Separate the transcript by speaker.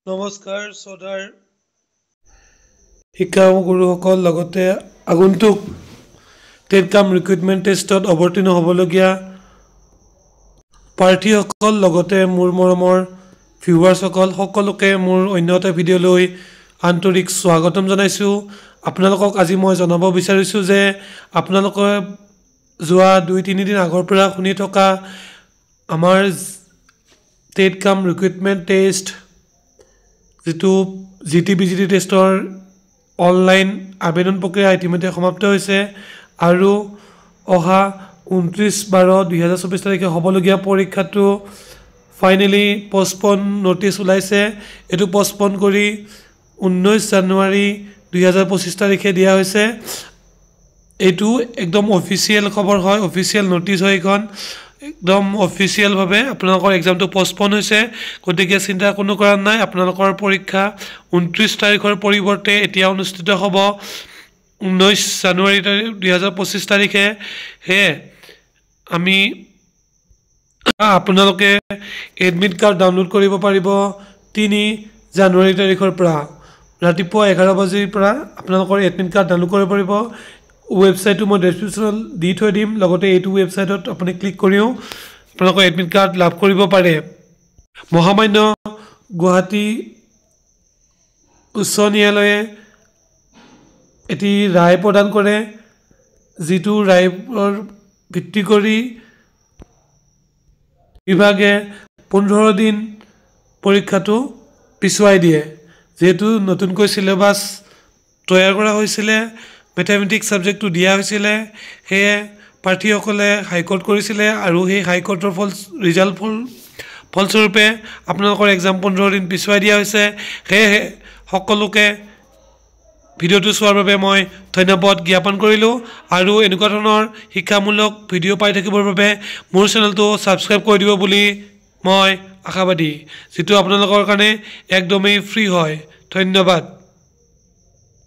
Speaker 1: নমস্কাৰ শ্ৰোতাৰ শিক্ষাগুৰুসকল লগতে আগন্তুক টেট কাম ৰিক্ৰুটমেণ্ট টেষ্টত অৱতীৰ্ণ হ'বলগীয়া প্ৰাৰ্থীসকল লগতে মোৰ মৰমৰ ভিউৱাৰ্ছসকল সকলোকে মোৰ অন্য এটা ভিডিঅ'লৈ আন্তৰিক স্বাগতম জনাইছোঁ। আপোনালোকক আজি মই জনাব বিচাৰিছোঁ যে আপোনালোকে যোৱা 2-3 দিন আগৰ পৰা শুনি থকা আমাৰ টেট কাম ৰিক্ৰুটমেণ্ট টেষ্ট যেটো জিটিবিজিটি টেষ্টৰ অনলাইন আবেদন প্ৰক্ৰিয়া ইতিমধ্যে সমাপ্ত হৈছে আৰু অহা 29/12/2024 তাৰিখে হ'বলগীয়া পৰীক্ষাটো ফাইনেলি পষ্টপন নটিচ ওলাইছে। এটো পষ্টপন কৰি 19 জানুৱাৰী 2025 তাৰিখে দিয়া হৈছে। এটো একদম অফিচিয়েল খবৰ হয়, অফিচিয়েল নটিচ হয়, এখন একদম অফিচিয়েল ভাবে আপোনালোকৰ এক্সামটো পষ্টপন হৈছে। গতিকে চিন্তা কোনো কাৰণ নাই, আপোনালোকৰ পৰীক্ষা 29 তাৰিখৰ পৰিৱৰ্তে এতিয়া অনুষ্ঠিত হ'ব 19 জানুৱাৰী 2025 তাৰিখে। হে আমি আপোনালোকে এডমিট কাৰ্ড ডাউনলোড কৰিব পাৰিব 3 জানুৱাৰী তাৰিখৰ পৰা ৰাতিপুৱা 11 বজাৰ পৰা আপোনালোকৰ এডমিট কাৰ্ড ডাউনলোড কৰিব পাৰিব। ৱেবছাইটটো মই ডেছক্ৰিপশ্যনত দি থৈ দিম, লগতে এইটো ৱেবছাইটত আপুনি ক্লিক কৰিও আপোনালোকৰ এডমিট কাৰ্ড লাভ কৰিব পাৰে। মহামান্য গুৱাহাটী উচ্চ ন্যায়ালয়ে এটি ৰায় প্ৰদান কৰে, যিটো ৰায়ৰ ভিত্তি কৰি বিভাগে 15 দিন পৰীক্ষাটো পিছুৱাই দিয়ে। যেহেতু নতুনকৈ সিলেবাস তৈয়াৰ কৰা হৈছিলে, মেথমেটিক্স সাবজেক্টটো দিয়া হৈছিলে, সেয়ে প্ৰাৰ্থীসকলে হাইকোৰ্ট কৰিছিলে আৰু সেই হাইকোৰ্টৰ ৰিজাল্ট ফলস্বৰূপে আপোনালোকৰ এক্সাম 15 দিন পিছুৱাই দিয়া হৈছে। সেয়ে সকলোকে ভিডিঅ'টো চোৱাৰ বাবে মই ধন্যবাদ জ্ঞাপন কৰিলোঁ আৰু এনেকুৱা ধৰণৰ শিক্ষামূলক ভিডিঅ' পাই থাকিবৰ বাবে মোৰ চেনেলটো সাবস্ক্ৰাইব কৰি দিব বুলি মই আশাবাদী, যেটো আপোনালোকৰ কাৰণে একদমেই ফ্ৰী হয়। ধন্যবাদ।